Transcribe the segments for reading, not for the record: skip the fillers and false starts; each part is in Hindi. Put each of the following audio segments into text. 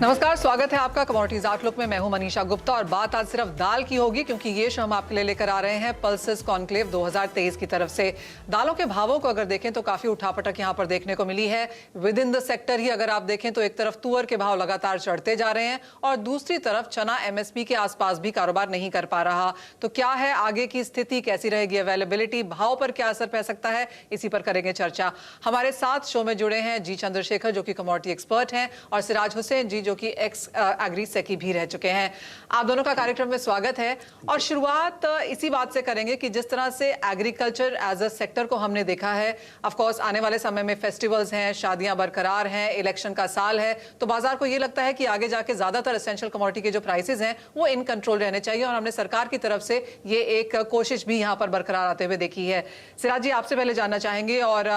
नमस्कार, स्वागत है आपका कमोडिटीज आउटलुक में। मैं हूं मनीषा गुप्ता और बात आज सिर्फ दाल की होगी क्योंकि ये शो हम आपके लिए लेकर आ रहे हैं पल्सेस कॉन्क्लेव 2023 की तरफ से। दालों के भावों को अगर देखें तो काफी उठापटक यहां पर देखने को मिली है। विद इन द सेक्टर ही अगर आप देखें तो एक तरफ तुअर के भाव लगातार चढ़ते जा रहे हैं और दूसरी तरफ चना एमएसपी के आसपास भी कारोबार नहीं कर पा रहा। तो क्या है आगे की स्थिति, कैसी रहेगी अवेलेबिलिटी, भाव पर क्या असर पड़ सकता है, इसी पर करेंगे चर्चा। हमारे साथ शो में जुड़े हैं जी चंद्रशेखर जो कि कमोडिटी एक्सपर्ट हैं और सिराज हुसैन जी जो कि एक्स एग्री सेकी भी रह चुके हैं। आप दोनों का कार्यक्रम में स्वागत है और शुरुआत इसी बात से करेंगे कि जिस तरह से एग्रीकल्चर एज अ सेक्टर को हमने देखा है, ऑफ कोर्स आने वाले समय में फेस्टिवल्स हैं, शादियां बरकरार हैं, इलेक्शन का साल है, तो बाजार को ये लगता है कि आगे जाके ज्यादातर एसेंशियल कमोडिटी के जो प्राइसेस हैं वो इन कंट्रोल रहने चाहिए और हमने सरकार की तरफ से ये एक कोशिश भी यहाँ पर बरकरार आते हुए देखी है। सिराज जी, आपसे पहले जानना चाहेंगे, और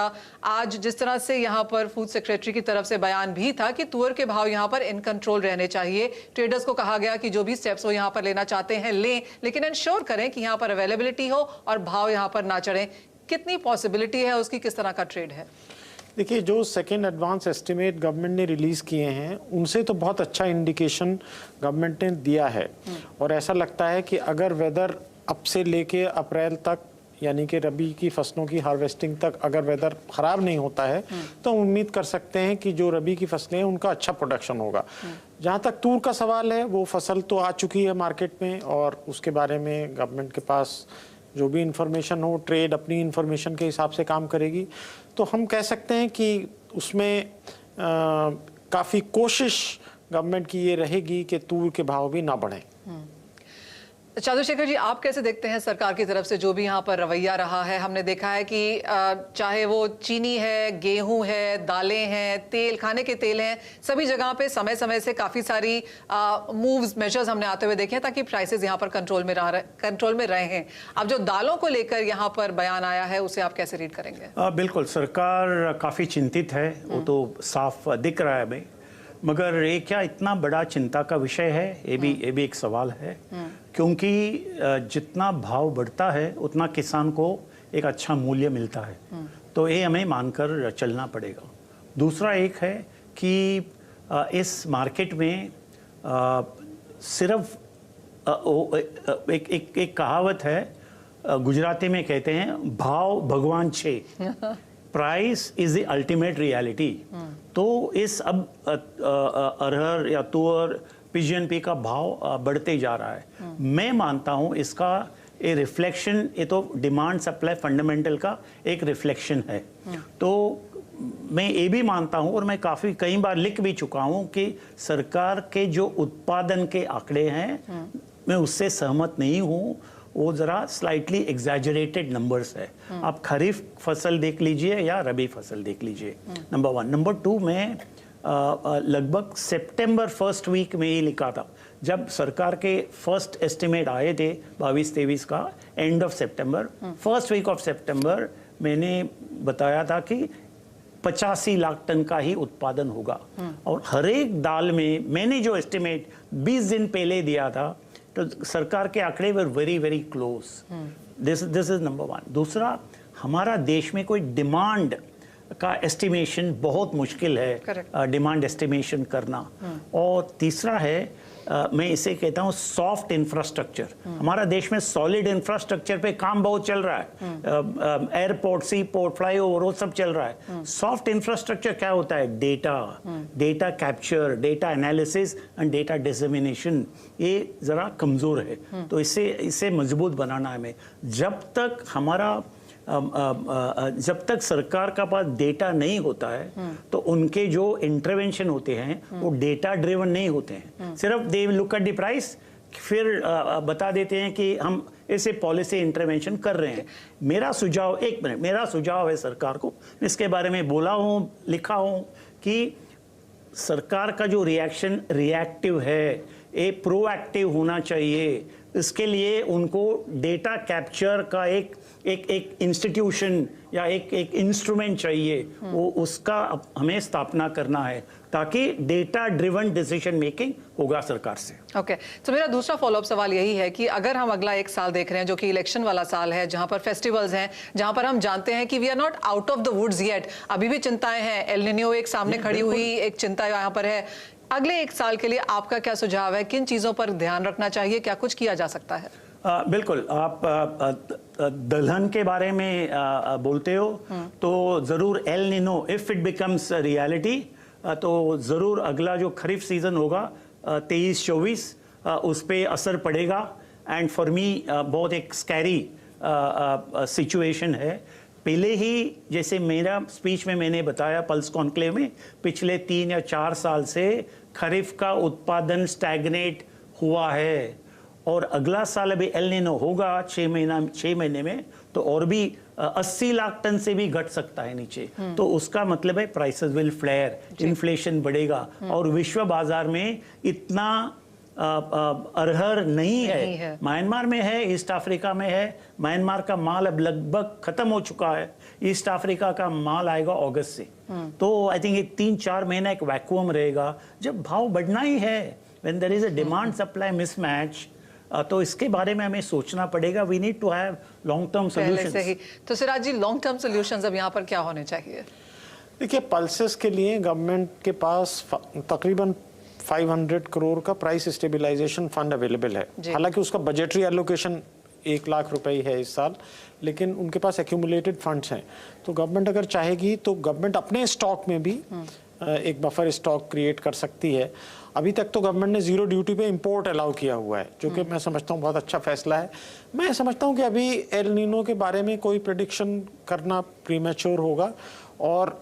आज जिस तरह से यहाँ पर फूड सेक्रेटरी की तरफ से बयान भी था कि तुअर के भाव यहाँ पर इन कंट्रोल रहने चाहिए, ट्रेडर्स को कहा गया कि जो भी स्टेप्स वो यहाँ पर लेना चाहते हैं लें, लेकिन इंश्योर करें कि यहाँ पर अवेलेबिलिटी हो और भाव यहाँ पर ना चढ़े। कितनी पॉसिबिलिटी है उसकी, किस तरह का ट्रेड है? देखिए, जो सेकेंड एडवांस एस्टिमेट गवर्नमेंट ने रिलीज़ किए हैं उनसे तो बहुत अच्छा इंडिकेशन गवर्नमेंट ने दिया है और ऐसा लगता है कि अगर वेदर अब से लेके अप्रैल तक यानी कि रबी की फसलों की हार्वेस्टिंग तक अगर वेदर ख़राब नहीं होता है तो हम उम्मीद कर सकते हैं कि जो रबी की फसलें हैं उनका अच्छा प्रोडक्शन होगा। जहाँ तक तूर का सवाल है, वो फसल तो आ चुकी है मार्केट में और उसके बारे में गवर्नमेंट के पास जो भी इंफॉर्मेशन हो, ट्रेड अपनी इंफॉर्मेशन के हिसाब से काम करेगी। तो हम कह सकते हैं कि उसमें काफ़ी कोशिश गवर्नमेंट की ये रहेगी कि तूर के भाव भी ना बढ़ें। चंद्रशेखर जी, आप कैसे देखते हैं सरकार की तरफ से जो भी यहाँ पर रवैया रहा है? हमने देखा है कि चाहे वो चीनी है, गेहूं है, दालें हैं, तेल, खाने के तेल हैं, सभी जगह पे समय समय से काफ़ी सारी मूव्स, मेजर्स हमने आते हुए देखे हैं ताकि प्राइसेस यहाँ पर कंट्रोल में रहे हैं। अब जो दालों को लेकर यहाँ पर बयान आया है उसे आप कैसे रीड करेंगे? बिल्कुल, सरकार काफ़ी चिंतित है, वो तो साफ दिख रहा है हमें, मगर ये क्या इतना बड़ा चिंता का विषय है, ये भी एक सवाल है। क्योंकि जितना भाव बढ़ता है उतना किसान को एक अच्छा मूल्य मिलता है, तो ये हमें मानकर चलना पड़ेगा। दूसरा एक है कि इस मार्केट में सिर्फ एक कहावत है, गुजराती में कहते हैं भाव भगवान छे, price is the ultimate reality. तो इस अब अरहर या तुअर, पीजीएनपी का भाव बढ़ते जा रहा है। मैं मानता हूं इसका ये रिफ्लेक्शन, ये तो डिमांड सप्लाई फंडामेंटल का एक रिफ्लेक्शन है। तो मैं ये भी मानता हूं और मैं काफ़ी कई बार लिख भी चुका हूं कि सरकार के जो उत्पादन के आंकड़े हैं मैं उससे सहमत नहीं हूं, वो ज़रा स्लाइटली एग्जैजरेटेड नंबर्स है। आप खरीफ फसल देख लीजिए या रबी फसल देख लीजिए, नंबर वन। नंबर टू, मैं लगभग सितंबर फर्स्ट वीक में ही लिखा था, जब सरकार के फर्स्ट एस्टिमेट आए थे 22-23 का, एंड ऑफ सितंबर, फर्स्ट वीक ऑफ सितंबर, मैंने बताया था कि 85 लाख टन का ही उत्पादन होगा। और हर एक दाल में मैंने जो एस्टिमेट 20 दिन पहले दिया था, तो सरकार के आंकड़े were very very close. This is number one. दूसरा, हमारा देश में कोई डिमांड का एस्टिमेशन बहुत मुश्किल है, डिमांड एस्टिमेशन करना। और तीसरा है, मैं इसे कहता हूँ सॉफ्ट इंफ्रास्ट्रक्चर। हमारा देश में सॉलिड इंफ्रास्ट्रक्चर पे काम बहुत चल रहा है, एयरपोर्ट, सी पोर्ट, फ्लाईओवर, वो सब चल रहा है। सॉफ्ट इंफ्रास्ट्रक्चर क्या होता है? Data capture, data analysis and data dissemination, ये ज़रा कमज़ोर है। तो इसे मजबूत बनाना है हमें। जब तक सरकार का पास डेटा नहीं होता है तो उनके जो इंटरवेंशन होते हैं वो डेटा ड्रिवन नहीं होते हैं। सिर्फ they look at the price, फिर बता देते हैं कि हम ऐसे पॉलिसी इंटरवेंशन कर रहे हैं। मेरा सुझाव है सरकार को, इसके बारे में बोला हूँ, लिखा हूँ कि सरकार का जो रिएक्शन रिएक्टिव है, ये प्रोएक्टिव होना चाहिए। इसके लिए उनको डेटा कैप्चर का एक इंस्टीट्यूशन या एक इंस्ट्रूमेंट चाहिए, वो उसका हमें स्थापना करना है ताकि डेटा ड्रिवन डिसीजन मेकिंग होगा सरकार से। ओके, तो मेरा दूसरा फॉलोअप सवाल यही है कि अगर हम अगला एक साल देख रहे हैं जो कि इलेक्शन वाला साल है, जहां पर फेस्टिवल्स हैं, जहां पर हम जानते हैं कि we are not out of the woods yet, अभी भी चिंताएं हैं, एल निनो एक सामने खड़ी हुई एक चिंता यहाँ पर है, अगले एक साल के लिए आपका क्या सुझाव है, किन चीजों पर ध्यान रखना चाहिए, क्या कुछ किया जा सकता है? बिल्कुल, आप दलहन के बारे में बोलते हो तो ज़रूर El Nino if it becomes reality तो ज़रूर अगला जो खरीफ सीज़न होगा 23-24 उस पर असर पड़ेगा। एंड फॉर मी बहुत एक स्कैरी सिचुएशन है। पहले ही जैसे मेरा स्पीच में मैंने बताया पल्स कॉन्क्लेव में, पिछले 3 या 4 साल से खरीफ का उत्पादन स्टैग्नेट हुआ है और अगला साल अभी एल नीनो होगा 6 महीने में तो और भी 80 लाख टन से भी घट सकता है नीचे। तो उसका मतलब है प्राइसेस विल फ्लेयर, इन्फ्लेशन बढ़ेगा और विश्व बाजार में इतना अरहर नहीं है। म्यांमार में है, ईस्ट अफ्रीका में है। म्यांमार का माल अब लगभग खत्म हो चुका है, ईस्ट अफ्रीका का माल आएगा अगस्त से। तो आई थिंक एक 3-4 महीना एक वैक्यूम रहेगा जब भाव बढ़ना ही है। When there is a demand supply mismatch तो इसके बारे में हमें सोचना पड़ेगा। We need to have long term solutions. तो Siraj ji, long term solutions अब यहाँ पर क्या होने चाहिए? देखिए, पल्सेस के लिए गवर्नमेंट के पास तकरीबन 500 करोड़ का प्राइस स्टेबलाइजेशन फंड अवेलेबल है। हालांकि उसका बजटरी एलोकेशन 1 लाख रुपए है इस साल, लेकिन उनके पास एक्यूमुलेटेड फंड्स हैं। तो गवर्नमेंट अगर चाहेगी तो गवर्नमेंट अपने स्टॉक में भी एक बफर स्टॉक क्रिएट कर सकती है। अभी तक तो गवर्नमेंट ने जीरो ड्यूटी पे इंपोर्ट अलाउ किया हुआ है, जो कि मैं समझता हूँ बहुत अच्छा फैसला है। मैं समझता हूँ कि अभी एल नीनो के बारे में कोई प्रेडिक्शन करना प्रीमेच्योर होगा और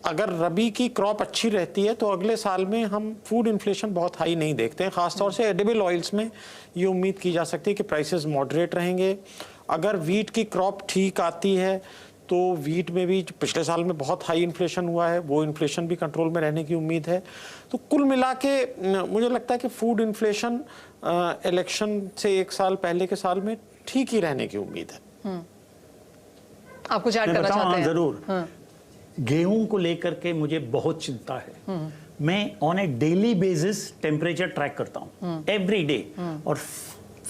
अगर रबी की क्रॉप अच्छी रहती है तो अगले साल में हम फूड इन्फ्लेशन बहुत हाई नहीं देखते हैं। खासतौर से एडिबल ऑयल्स में ये उम्मीद की जा सकती है कि प्राइसेस मॉडरेट रहेंगे। अगर वीट की क्रॉप ठीक आती है तो वीट में भी पिछले साल में बहुत हाई इन्फ्लेशन हुआ है, वो इन्फ्लेशन भी कंट्रोल में रहने की उम्मीद है। तो कुल मिला के मुझे लगता है कि फूड इन्फ्लेशन इलेक्शन से 1 साल पहले के साल में ठीक ही रहने की उम्मीद है। आप कुछ ऐड करना चाहते हैं? जरूर। गेहूं को लेकर के मुझे बहुत चिंता है। मैं on A daily basis temperature track करता हूं एवरी डे और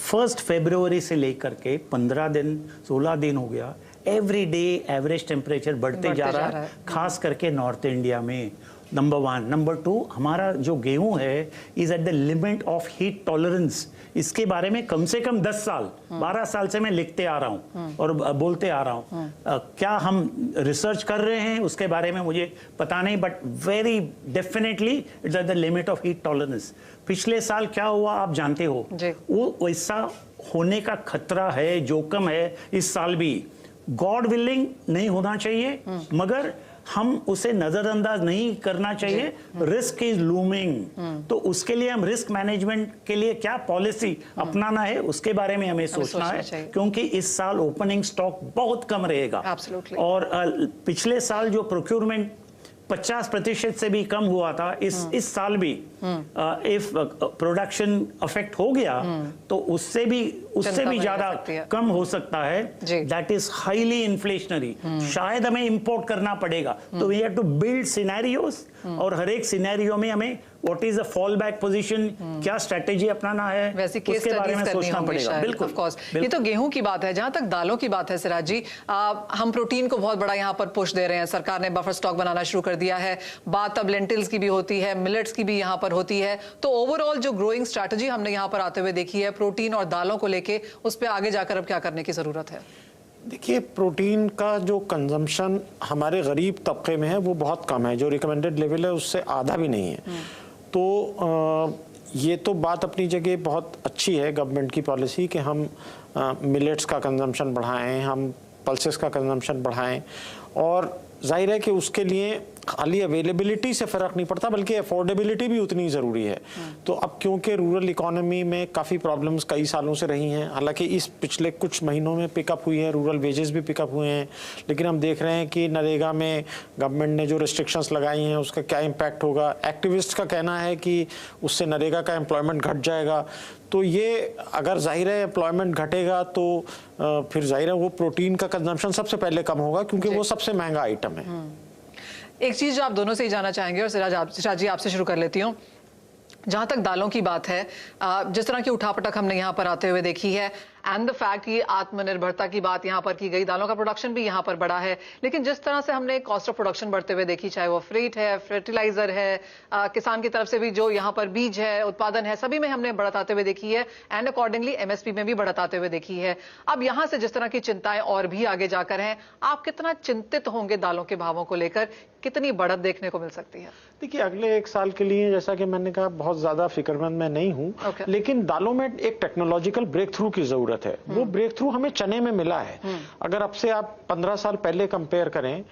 1 फरवरी से लेकर के 15 दिन 16 दिन हो गया, एवरी डे एवरेज टेम्परेचर बढ़ते जा रहा है, खास करके नॉर्थ इंडिया में। नंबर 1। नंबर 2, हमारा जो गेहूं है is at the limit of heat tolerance. इसके बारे में कम से कम 10 साल 12 साल से मैं लिखते आ रहा हूं और बोलते आ रहा हूं। क्या हम रिसर्च कर रहे हैं उसके बारे में मुझे पता नहीं, but very definitely it's at the limit of heat tolerance. पिछले साल क्या हुआ आप जानते हो, वो वैसा होने का खतरा है, जोखिम है इस साल भी। गॉड विलिंग नहीं होना चाहिए, मगर हम उसे नजरअंदाज नहीं करना चाहिए। रिस्क इज लूमिंग, तो उसके लिए हम रिस्क मैनेजमेंट के लिए क्या पॉलिसी अपनाना है उसके बारे में हमें सोचना है, क्योंकि इस साल ओपनिंग स्टॉक बहुत कम रहेगा। और पिछले साल जो प्रोक्योरमेंट 50% से भी कम हुआ था, इस साल भी इफ प्रोडक्शन अफेक्ट हो गया तो उससे भी ज्यादा कम हो सकता है। That is highly inflationary. शायद हमें इंपोर्ट करना पड़ेगा। तो we have to build scenarios और हर एक सिनेरियो में हमें what is a fall back position, क्या स्ट्रेटेजी अपनाना है, उसके बारे में सोचना पड़ेगा। बिल्कुल, ऑफ कोर्स। ये तो गेहूं की बात है। जहां तक दालों की बात है सिराज जी, हम प्रोटीन को बहुत बड़ा यहाँ पर पुश दे रहे हैं। सरकार ने बफर स्टॉक बनाना शुरू कर दिया है। बात अब लेंटिल्स की भी होती है, मिलेट्स की भी यहाँ पर होती है। तो ओवरऑल जो ग्रोइंग स्ट्रैटेजी हमने यहाँ पर आते हुए देखी है प्रोटीन और दालों को लेके, उस पर आगे जाकर अब क्या करने की जरूरत है? देखिए, प्रोटीन का जो कंजम्पशन हमारे गरीब तबके में है वो बहुत कम है। जो रिकमेंडेड लेवल है उससे आधा भी नहीं है। तो ये तो बात अपनी जगह बहुत अच्छी है गवर्नमेंट की पॉलिसी कि हम मिलेट्स का कंजम्पशन बढ़ाएं, हम पल्सेस का कंजम्पशन बढ़ाएं। और जाहिर है कि उसके लिए खाली अवेलेबिलिटी से फ़र्क नहीं पड़ता बल्कि अफोर्डेबिलिटी भी उतनी ज़रूरी है। तो अब क्योंकि रूरल इकोनॉमी में काफ़ी प्रॉब्लम्स कई सालों से रही हैं, हालांकि इस पिछले कुछ महीनों में पिकअप हुई है, रूरल वेजेस भी पिकअप हुए हैं, लेकिन हम देख रहे हैं कि नरेगा में गवर्नमेंट ने जो रिस्ट्रिक्शंस लगाई हैं उसका क्या इम्पैक्ट होगा। एक्टिविस्ट का कहना है कि उससे नरेगा का एम्प्लॉयमेंट घट जाएगा। तो ये अगर जाहिर है एम्प्लॉयमेंट घटेगा तो फिर जाहिर है वो प्रोटीन का कंजम्पशन सबसे पहले कम होगा, क्योंकि वो सबसे महंगा आइटम है। एक चीज जो आप दोनों से ही जानना चाहेंगे, और सिराज जी आपसे शुरू कर लेती हूँ। जहां तक दालों की बात है, जिस तरह की उठापटक हमने यहाँ पर आते हुए देखी है, एंड द फैक्ट कि आत्मनिर्भरता की बात यहाँ पर की गई, दालों का प्रोडक्शन भी यहाँ पर बढ़ा है, लेकिन जिस तरह से हमने कॉस्ट ऑफ प्रोडक्शन बढ़ते हुए देखी, चाहे वो फ्रेट है, फर्टिलाइजर है, किसान की तरफ से भी जो यहाँ पर बीज है, उत्पादन है, सभी में हमने बढ़त आते हुए देखी है एंड अकॉर्डिंगली एमएसपी में भी बढ़त आते हुए देखी है। अब यहाँ से जिस तरह की चिंताएं और भी आगे जाकर हैं, आप कितना चिंतित होंगे दालों के भावों को लेकर, कितनी बढ़त देखने को मिल सकती है? देखिए, अगले 1 साल के लिए जैसा कि मैंने कहा, बहुत ज्यादा फिक्रमंद मैं नहीं हूं, लेकिन दालों में एक टेक्नोलॉजिकल ब्रेक थ्रू की जरूरत है। वो ब्रेक थ्रू हमें चने में मिला है। अगर अब से आप 15 साल पहले कंपेयर करें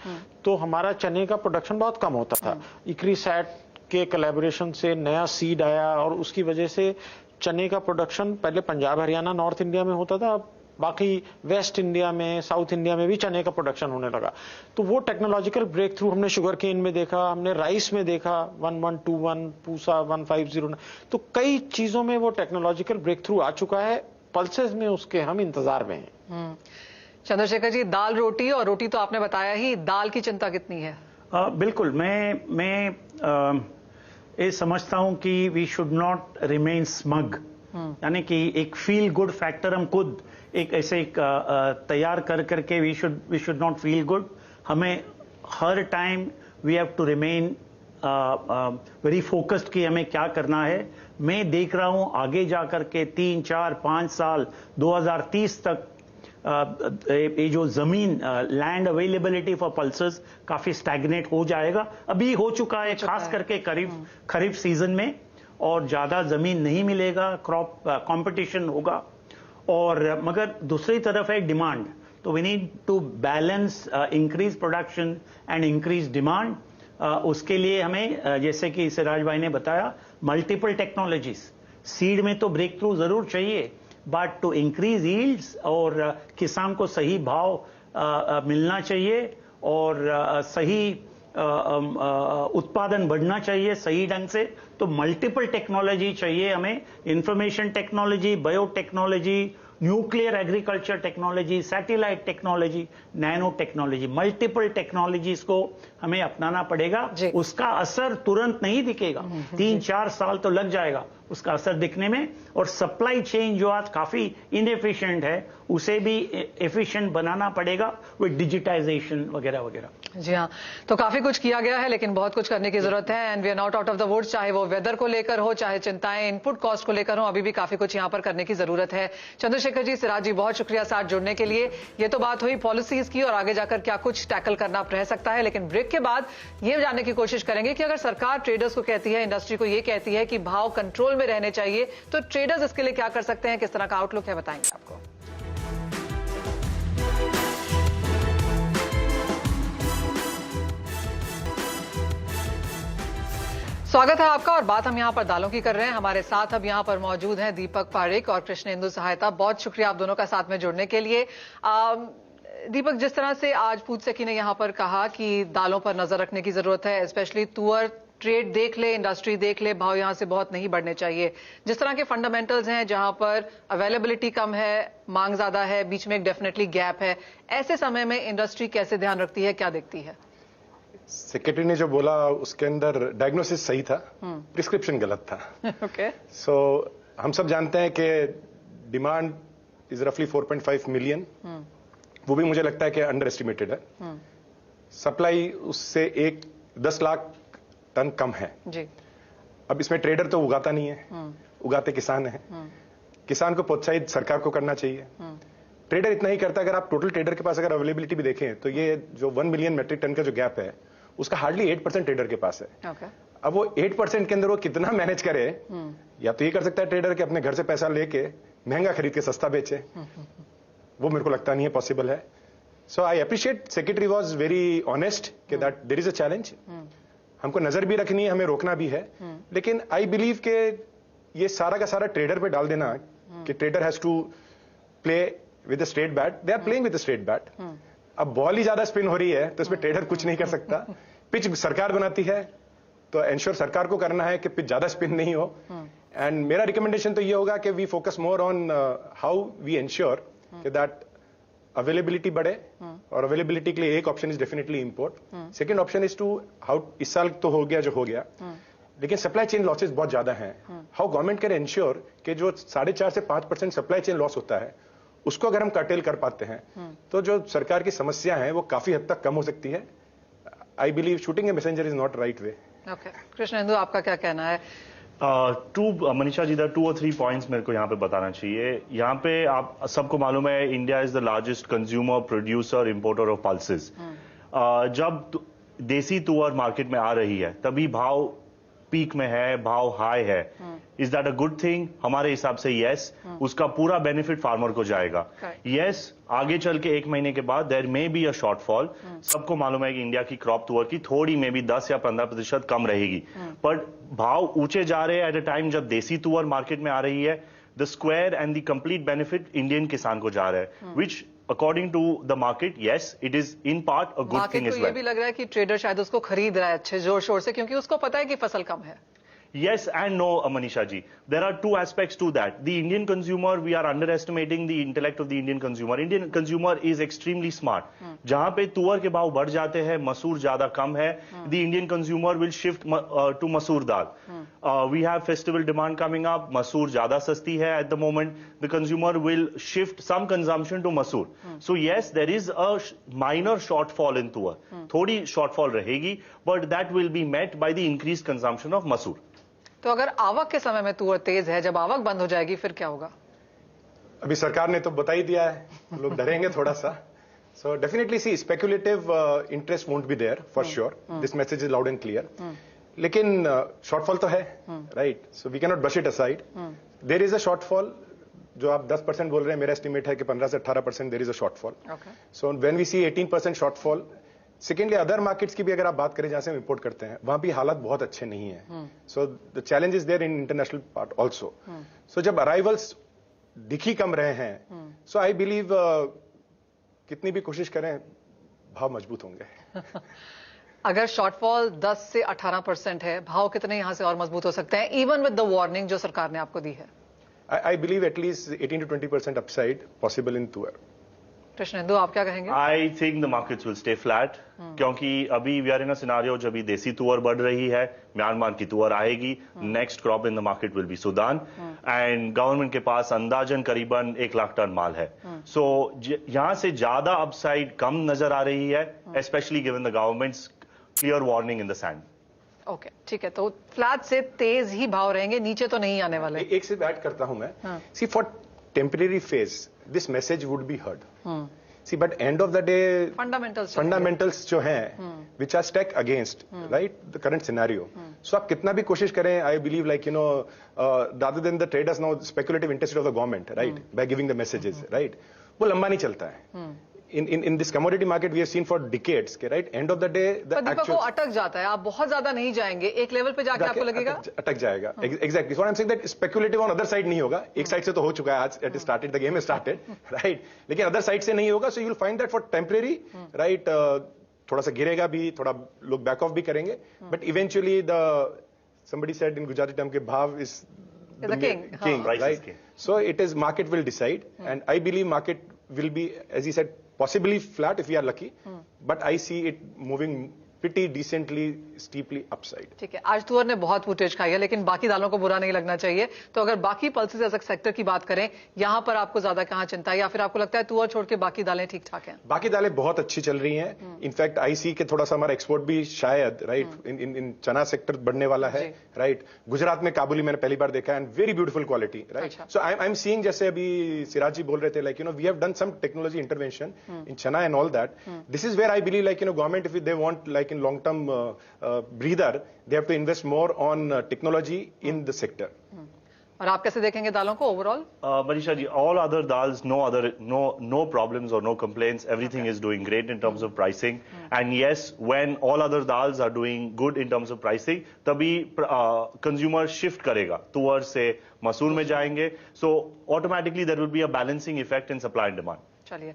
तो हमारा चने का प्रोडक्शन बहुत कम होता था। इक्रीसैट के कोलैबोरेशन से नया सीड आया और उसकी वजह से चने का प्रोडक्शन पहले पंजाब, हरियाणा, नॉर्थ इंडिया में होता था, बाकी वेस्ट इंडिया में, साउथ इंडिया में भी चने का प्रोडक्शन होने लगा। तो वो टेक्नोलॉजिकल ब्रेक थ्रू हमने शुगर केन में देखा, हमने राइस में देखा, 1121, पूसा 1509, तो कई चीजों में वो टेक्नोलॉजिकल ब्रेक थ्रू आ चुका है। पल्सेस में उसके हम इंतजार में हैं। चंद्रशेखर जी, दाल रोटी, और रोटी तो आपने बताया ही, दाल की चिंता कितनी है? बिल्कुल, मैं ये समझता हूं कि we should not remain smug, यानी कि एक फील गुड फैक्टर हम खुद एक ऐसे तैयार कर करके we should not feel good. हमें हर time we have to remain very focused कि हमें क्या करना है। मैं देख रहा हूं आगे जाकर के 3, 4, 5 साल 2030 तक ये जो जमीन लैंड अवेलेबिलिटी फॉर पल्सेस काफी स्टैग्नेट हो जाएगा। अभी हो चुका है, खास करके खरीफ सीजन में, और ज्यादा जमीन नहीं मिलेगा, क्रॉप कंपटीशन होगा। और मगर दूसरी तरफ है डिमांड, तो we need to balance increase production and increase demand. उसके लिए हमें जैसे कि सिराज भाई ने बताया, मल्टीपल टेक्नोलॉजीज, सीड में तो ब्रेक थ्रू जरूर चाहिए, बट टू इंक्रीज यील्ड्स और किसान को सही भाव मिलना चाहिए और सही उत्पादन बढ़ना चाहिए सही ढंग से, तो मल्टीपल टेक्नोलॉजी चाहिए हमें। Information technology, biotechnology, nuclear agriculture technology, satellite technology, nano technology, multiple technologies को हमें अपनाना पड़ेगा। उसका असर तुरंत नहीं दिखेगा, 3-4 साल तो लग जाएगा उसका असर दिखने में। और सप्लाई चेन जो आज काफी इनएफिशिएंट है, उसे भी एफिशिएंट बनाना पड़ेगा विद डिजिटाइजेशन वगैरह वगैरह। जी हाँ, तो काफी कुछ किया गया है, लेकिन बहुत कुछ करने की जरूरत है and we are not out of the woods. चाहे वो वेदर को लेकर हो, चाहे चिंताएं इनपुट कॉस्ट को लेकर हो, अभी भी काफी कुछ यहाँ पर करने की जरूरत है। चंद्रशेखर जी, सिराज जी, बहुत शुक्रिया साथ जुड़ने के लिए। ये तो बात हुई पॉलिसीज की और आगे जाकर क्या कुछ टैकल करना रह सकता है, लेकिन ब्रेक के बाद ये जानने की कोशिश करेंगे कि अगर सरकार ट्रेडर्स को कहती है, इंडस्ट्री को ये कहती है कि भाव कंट्रोल में रहने चाहिए, तो ट्रेडर्स इसके लिए क्या कर सकते हैं, किस तरह का आउटलुक है, बताएंगे आपको। स्वागत है आपका, और बात हम यहाँ पर दालों की कर रहे हैं। हमारे साथ अब यहाँ पर मौजूद हैं दीपक पारेख और कृष्णेंदु सहायता। बहुत शुक्रिया आप दोनों का साथ में जुड़ने के लिए। दीपक, जिस तरह से आज पूज सखी ने यहाँ पर कहा कि दालों पर नजर रखने की जरूरत है, स्पेशली तुअर, ट्रेड देख ले, इंडस्ट्री देख ले, भाव यहां से बहुत नहीं बढ़ने चाहिए। जिस तरह के फंडामेंटल्स हैं जहां पर अवेलेबिलिटी कम है, मांग ज्यादा है, बीच में एक डेफिनेटली गैप है, ऐसे समय में इंडस्ट्री कैसे ध्यान रखती है, क्या देखती है? सेक्रेटरी ने जो बोला उसके अंदर डायग्नोसिस सही था, प्रिस्क्रिप्शन गलत था। ओके। सो हम सब जानते हैं कि डिमांड इज रफली 4.5 मिलियन, वो भी मुझे लगता है कि अंडर एस्टिमेटेड है। सप्लाई उससे 10 लाख टन कम है जी। अब इसमें ट्रेडर तो उगाता नहीं है, उगाते किसान है। किसान को प्रोत्साहित सरकार को करना चाहिए। ट्रेडर इतना ही करता है। अगर आप टोटल ट्रेडर के पास अगर अवेलेबिलिटी भी देखें तो ये जो 1 मिलियन मेट्रिक टन का जो गैप है, उसका हार्डली 8% ट्रेडर के पास है। अब वो 8% के अंदर वो कितना मैनेज करे, या तो ये कर सकता है ट्रेडर कि अपने घर से पैसा लेके महंगा खरीद के सस्ता बेचे, वो मेरे को लगता नहीं है पॉसिबल है। So I appreciate secretary was very honest कि that there is a challenge, हमको नजर भी रखनी है, हमें रोकना भी है। लेकिन आई बिलीव के ये सारा का सारा ट्रेडर पे डाल देना कि trader has to play with a straight bat, they are playing with a straight bat. अब बॉल ही ज्यादा स्पिन हो रही है तो इसमें ट्रेडर कुछ नहीं कर सकता। पिच सरकार बनाती है तो एंश्योर सरकार को करना है कि पिच ज्यादा स्पिन नहीं हो। एंड मेरा रिकमेंडेशन तो ये होगा कि we focus more on how we ensure that availability बढ़े, और अवेलेबिलिटी के लिए एक option is definitely import. Second option is to how, इस साल तो हो गया जो हो गया, लेकिन सप्लाई चेन लॉसेस बहुत ज्यादा हैं। हाउ गवर्नमेंट कैन एंश्योर कि जो 4.5 से 5% सप्लाई चेन लॉस होता है उसको अगर हम कर्टेल कर पाते हैं तो जो सरकार की समस्या है वो काफी हद तक कम हो सकती है. I believe shooting A messenger is not right way. Okay, Krishnendu आपका क्या कहना है? मनीषा जी, 2 or 3 पॉइंट्स मेरे को यहाँ पे बताना चाहिए. यहाँ पे आप सबको मालूम है India is the largest consumer, producer, importer of pulses. जब देसी तुअर मार्केट में आ रही है तभी भाव पीक में है, भाव हाई है. Is that a good thing? हमारे हिसाब से यस. उसका पूरा बेनिफिट फार्मर को जाएगा. यस, आगे चल के 1 महीने के बाद there may be a shortfall. सबको मालूम है कि इंडिया की क्रॉप तुअर की थोड़ी में भी 10 या 15% कम रहेगी. पर भाव ऊंचे जा रहे हैं एट अ टाइम जब देसी तुअर मार्केट में आ रही है. The square and the complete benefit Indian किसान को जा रहा है, which according to the market, yes, it is in part a good thing as well. ये भी लग रहा है कि ट्रेडर शायद उसको खरीद रहा है अच्छे जोर शोर से, क्योंकि उसको पता है कि फसल कम है. Yes and no, Manisha ji. There are 2 aspects to that. The Indian consumer, we are underestimating the intellect of the Indian consumer. Indian consumer is extremely smart. जहां पे तुअर के भाव बढ़ जाते हैं, मसूर ज्यादा कम है, the Indian consumer will shift to मसूर दाल. We have festival demand coming up. मसूर ज्यादा सस्ती है at the moment. The consumer will shift some consumption to मसूर. So yes, there is a minor shortfall in तुअर. थोड़ी shortfall रहेगी, but that will be met by the increased consumption of मसूर. तो अगर आवक के समय में तुअर तेज है, जब आवक बंद हो जाएगी फिर क्या होगा? अभी सरकार ने तो बता ही दिया है, लोग डरेंगे थोड़ा सा. So definitely see speculative interest won't be there for sure. This message is loud and clear. लेकिन शॉर्टफॉल तो है, right? So we can not brush it aside. There is a shortfall. जो आप 10% बोल रहे हैं, मेरा एस्टिमेट है कि 15 से 18% there is a shortfall. So when we see 18% shortfall. Secondly, other markets की भी अगर आप बात करें जहां से हम इंपोर्ट करते हैं, वहां भी हालात बहुत अच्छे नहीं है. So the challenge is there in international part also. सो जब अराइवल्स दिख ही कम रहे हैं, सो आई बिलीव कितनी भी कोशिश करें भाव मजबूत होंगे. अगर शॉर्टफॉल 10 से 18% है, भाव कितने यहां से और मजबूत हो सकते हैं, इवन विद द वार्निंग जो सरकार ने आपको दी है? I believe at least 18 to 20% upside possible in tur. Krishnendu, आप क्या कहेंगे? I think the markets will stay flat, क्योंकि अभी we are in a scenario जब भी देसी तुअर बढ़ रही है, म्यांमार की तुअर आएगी, next crop in the market will be Sudan, and government के पास अंदाजन करीबन 1 लाख टन माल है. सो यहां से ज्यादा अपसाइड कम नजर आ रही है, specially given the governments clear warning in the sand. Okay, ठीक है. तो फ्लैट से तेज ही भाव रहेंगे, नीचे तो नहीं आने वाले. एक से ऐड करता हूं मैं. See for temporary phase this message would be heard. See but end of the day fundamentals जो हैं which are stack against right the current scenario. So आप कितना भी कोशिश करें, I believe like you know rather than the traders now speculative interest of the government right by giving the messages right, वो लंबा नहीं चलता है. in this commodity market we have seen for decades, right? End of the day the actual वो अटक जाता है. आप बहुत ज्यादा नहीं जाएंगे, एक लेवल पे जाके आपको लगेगा अटक जाएगा. Exactly. So what I'm saying that speculative on other side नहीं होगा. एक साइड से तो हो चुका है, आज it started, the game has started, right? लेकिन अदर साइड से नहीं होगा. So you will find that for temporary, right? थोड़ा सा गिरेगा भी, थोड़ा लोग बैक ऑफ भी करेंगे, but eventually the somebody said in Gujarati term के भाव is the king, right? So it is market will decide, and I believe market will be, as he said, possibly flat if we are lucky, but I see it moving pretty decently, steeply upside. ठीक है. आज तुअर ने बहुत फुटेज खाई है, लेकिन बाकी दालों को बुरा नहीं लगना चाहिए. तो अगर बाकी पल्सेस एज सेक्टर की बात करें, यहां पर आपको ज्यादा कहां चिंता है, या फिर आपको लगता है तुअर छोड़ के बाकी दालें ठीक ठाक हैं? बाकी दालें बहुत अच्छी चल रही हैं. इनफैक्ट आई सी के थोड़ा सा हमारा एक्सपोर्ट भी शायद राइट इन चना सेक्टर बढ़ने वाला है, राइट? गुजरात में काबुली मैंने पहली बार देखा, and very beautiful quality, right? So I am seeing, जैसे अभी सिराज जी बोल रहे थे, like you know we have done some technology intervention in chana and all that. This is where I believe like you know government if they want like in long term breather, they have to invest more on technology in the sector. और आप कैसे देखेंगे दालों को overall? Manisha ji, all other dals, no problems or no complaints. Everything is doing great in terms of pricing. And yes, when all other dals are doing good in terms of pricing, तभी consumer shift करेगा, तुअर से मसूर में जाएंगे. So automatically there will be a balancing effect in supply and demand. चलिए,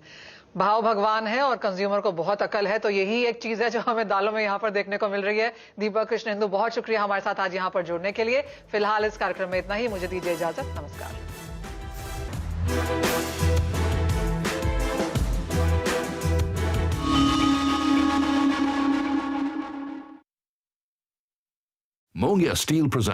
भाव भगवान है और कंज्यूमर को बहुत अकल है, तो यही एक चीज है जो हमें दालों में यहाँ पर देखने को मिल रही है. दीपक कृष्णेंदु, बहुत शुक्रिया हमारे साथ आज यहाँ पर जुड़ने के लिए. फिलहाल इस कार्यक्रम में इतना ही. मुझे दीजिए इजाजत. नमस्कार. Mongia Steel presents